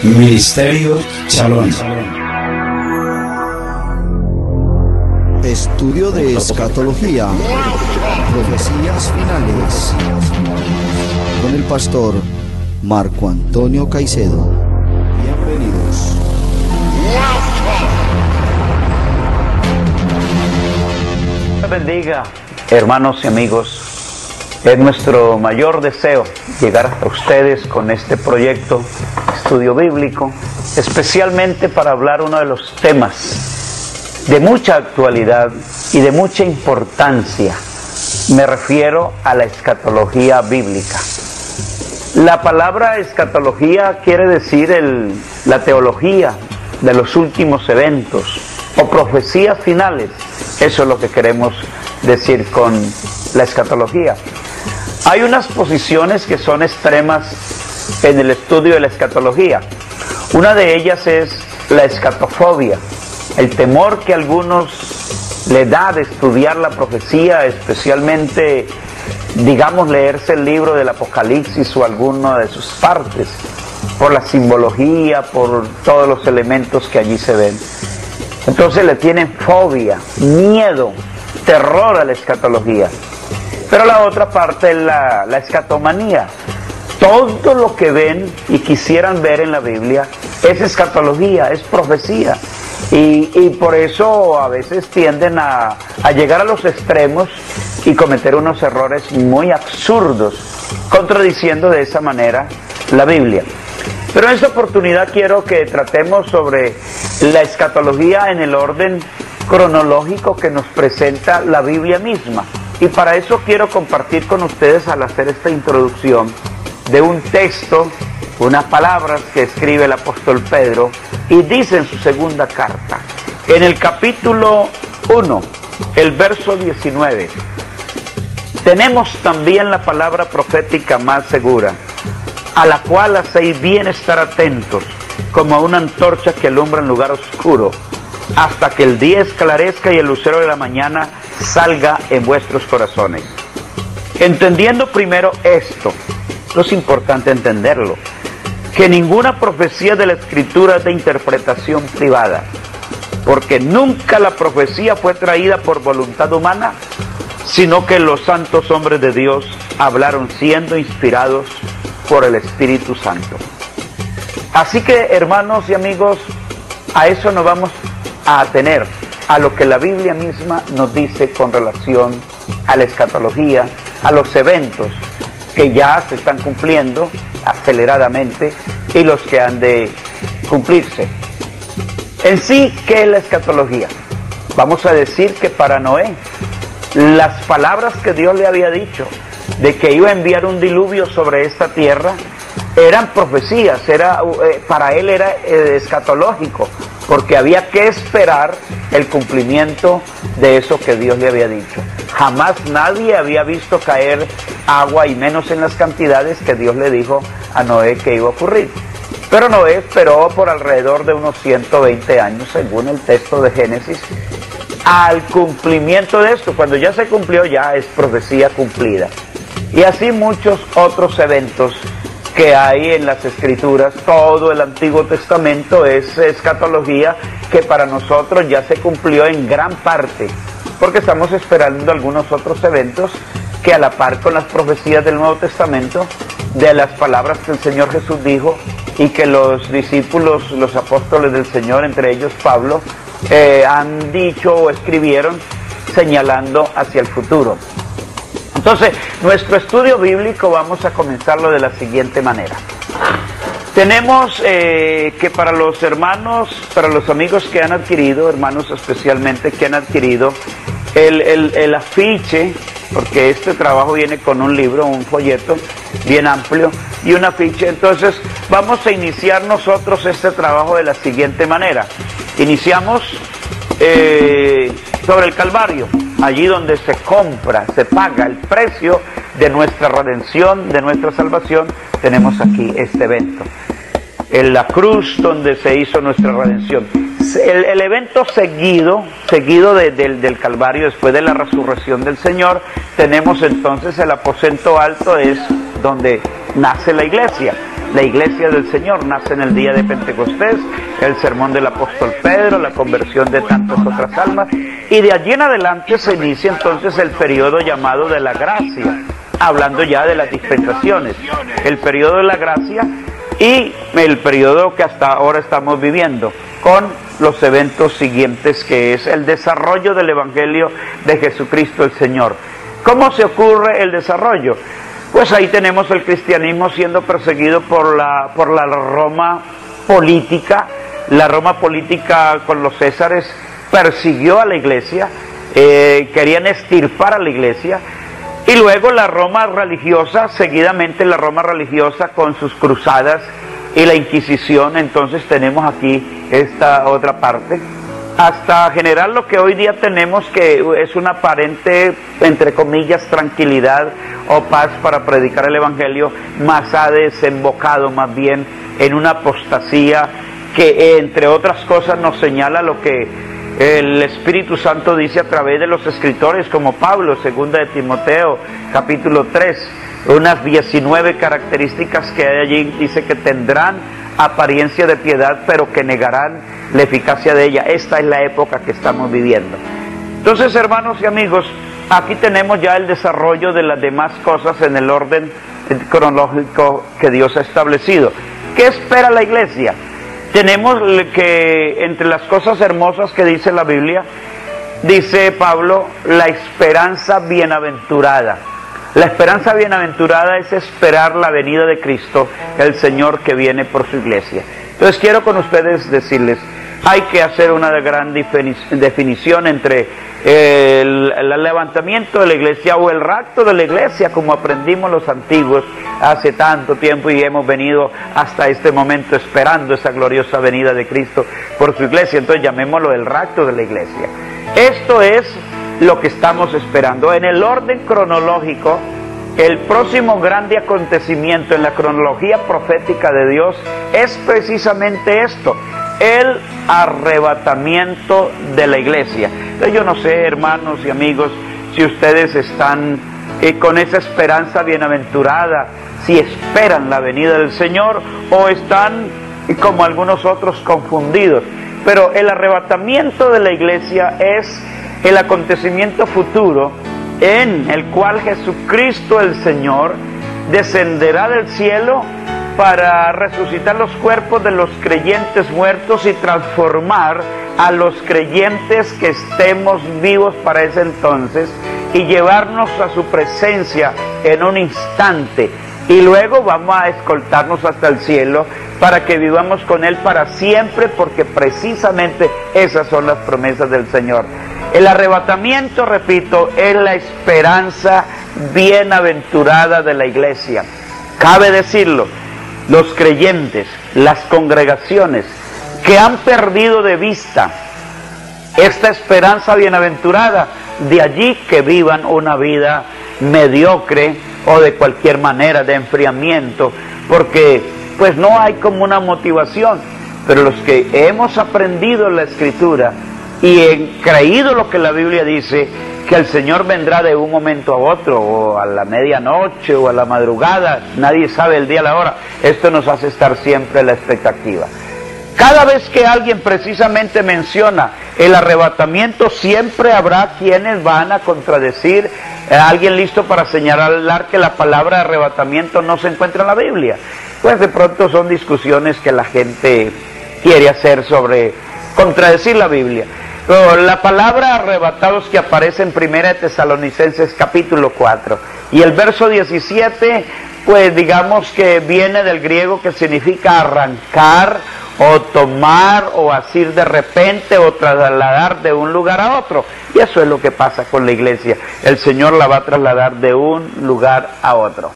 Ministerio Shalom. Estudio de escatología, profecías finales, con el pastor Marco Antonio Caicedo. Bienvenidos. Dios bendiga, hermanos y amigos. Es nuestro mayor deseo llegar hasta ustedes con este proyecto Estudio Bíblico, especialmente para hablar uno de los temas de mucha actualidad y de mucha importancia. Me refiero a la escatología bíblica. La palabra escatología quiere decir la teología de los últimos eventos o profecías finales. Eso es lo que queremos decir con la escatología. Hay unas posiciones que son extremas en el estudio de la escatología. Una de ellas es la escatofobia, el temor que a algunos le da de estudiar la profecía, especialmente, digamos, leerse el libro del Apocalipsis o alguna de sus partes, por la simbología, por todos los elementos que allí se ven. Entonces le tienen fobia, miedo, terror a la escatología. Pero la otra parte es la escatomanía. Todo lo que ven y quisieran ver en la Biblia es escatología, es profecía. Y por eso a veces tienden a llegar a los extremos y cometer unos errores muy absurdos, contradiciendo de esa manera la Biblia. Pero en esta oportunidad quiero que tratemos sobre la escatología en el orden cronológico que nos presenta la Biblia misma. Y para eso quiero compartir con ustedes, al hacer esta introducción, de un texto, unas palabras que escribe el apóstol Pedro, y dice en su segunda carta, en el capítulo 1, el verso 19, tenemos también la palabra profética más segura, a la cual hacéis bien estar atentos, como a una antorcha que alumbra en lugar oscuro, hasta que el día esclarezca y el lucero de la mañana salga en vuestros corazones. Entendiendo primero esto es importante entenderlo, que ninguna profecía de la Escritura es de interpretación privada, porque nunca la profecía fue traída por voluntad humana, sino que los santos hombres de Dios hablaron siendo inspirados por el Espíritu Santo. Así que, hermanos y amigos, a eso nos vamos a atener, a lo que la Biblia misma nos dice con relación a la escatología, a los eventos que ya se están cumpliendo aceleradamente y los que han de cumplirse. En sí, ¿qué es la escatología? Vamos a decir que para Noé, las palabras que Dios le había dicho de que iba a enviar un diluvio sobre esta tierra eran profecías, para él era escatológico, porque había que esperar el cumplimiento de eso que Dios le había dicho. Jamás nadie había visto caer agua, y menos en las cantidades que Dios le dijo a Noé que iba a ocurrir. Pero Noé esperó por alrededor de unos 120 años, según el texto de Génesis, al cumplimiento de esto. Cuando ya se cumplió, ya es profecía cumplida. Y así muchos otros eventos que hay en las Escrituras. Todo el Antiguo Testamento es escatología que para nosotros ya se cumplió en gran parte, porque estamos esperando algunos otros eventos que, a la par con las profecías del Nuevo Testamento, de las palabras que el Señor Jesús dijo y que los discípulos, los apóstoles del Señor, entre ellos Pablo, han dicho o escribieron señalando hacia el futuro. Entonces, nuestro estudio bíblico vamos a comenzarlo de la siguiente manera. Tenemos que para los hermanos, para los amigos que han adquirido, hermanos especialmente que han adquirido el afiche, porque este trabajo viene con un libro, un folleto bien amplio y un afiche. Entonces vamos a iniciar nosotros este trabajo de la siguiente manera. Iniciamos sobre el Calvario, allí donde se compra, se paga el precio de nuestra redención, de nuestra salvación. Tenemos aquí este evento, en la cruz donde se hizo nuestra redención. El evento seguido del Calvario, después de la resurrección del Señor, tenemos entonces el aposento alto, es donde nace la iglesia. La iglesia del Señor nace en el día de Pentecostés, el sermón del apóstol Pedro, la conversión de tantas otras almas, y de allí en adelante se inicia entonces el periodo llamado de la gracia, hablando ya de las dispensaciones, el periodo de la gracia y el periodo que hasta ahora estamos viviendo, con los eventos siguientes, que es el desarrollo del Evangelio de Jesucristo el Señor. ¿Cómo se ocurre el desarrollo? Pues ahí tenemos el cristianismo siendo perseguido por la Roma política. La Roma política con los césares persiguió a la iglesia, querían extirpar a la iglesia, y luego la Roma religiosa, seguidamente la Roma religiosa con sus cruzadas y la Inquisición. Entonces tenemos aquí esta otra parte, hasta generar lo que hoy día tenemos, que es una aparente, entre comillas, tranquilidad o paz para predicar el Evangelio, más ha desembocado más bien en una apostasía que, entre otras cosas, nos señala lo que el Espíritu Santo dice a través de los escritores como Pablo, 2 de Timoteo, capítulo 3, unas 19 características que hay allí. Dice que tendrán apariencia de piedad, pero que negarán la eficacia de ella. Esta es la época que estamos viviendo. Entonces, hermanos y amigos, aquí tenemos ya el desarrollo de las demás cosas en el orden cronológico que Dios ha establecido. ¿Qué espera la iglesia? Tenemos que, entre las cosas hermosas que dice la Biblia, dice Pablo, la esperanza bienaventurada. La esperanza bienaventurada es esperar la venida de Cristo, el Señor que viene por su iglesia. Entonces quiero con ustedes decirles, hay que hacer una gran definición entre el levantamiento de la iglesia o el rapto de la iglesia, como aprendimos los antiguos hace tanto tiempo, y hemos venido hasta este momento esperando esa gloriosa venida de Cristo por su iglesia. Entonces llamémoslo el rapto de la iglesia. Esto es lo que estamos esperando. En el orden cronológico, el próximo grande acontecimiento en la cronología profética de Dios es precisamente esto: el arrebatamiento de la iglesia. Entonces yo no sé, hermanos y amigos, si ustedes están con esa esperanza bienaventurada, si esperan la venida del Señor, o están como algunos otros confundidos. Pero el arrebatamiento de la iglesia es el acontecimiento futuro en el cual Jesucristo el Señor descenderá del cielo para resucitar los cuerpos de los creyentes muertos y transformar a los creyentes que estemos vivos para ese entonces y llevarnos a su presencia en un instante. Y luego vamos a escoltarnos hasta el cielo para que vivamos con Él para siempre, porque precisamente esas son las promesas del Señor. El arrebatamiento, repito, es la esperanza bienaventurada de la iglesia. Cabe decirlo, los creyentes, las congregaciones que han perdido de vista esta esperanza bienaventurada, de allí que vivan una vida mediocre o de cualquier manera de enfriamiento, porque pues no hay como una motivación. Pero los que hemos aprendido la Escritura y creído lo que la Biblia dice, que el Señor vendrá de un momento a otro, o a la medianoche, o a la madrugada, nadie sabe el día, la hora, esto nos hace estar siempre en la expectativa. Cada vez que alguien precisamente menciona el arrebatamiento, siempre habrá quienes van a contradecir, alguien listo para señalar que la palabra arrebatamiento no se encuentra en la Biblia. Pues de pronto son discusiones que la gente quiere hacer sobre contradecir la Biblia. Pero la palabra arrebatados que aparece en 1 Tesalonicenses capítulo 4 y el verso 17, pues digamos que viene del griego, que significa arrancar o tomar o asir de repente o trasladar de un lugar a otro. Y eso es lo que pasa con la iglesia. El Señor la va a trasladar de un lugar a otro.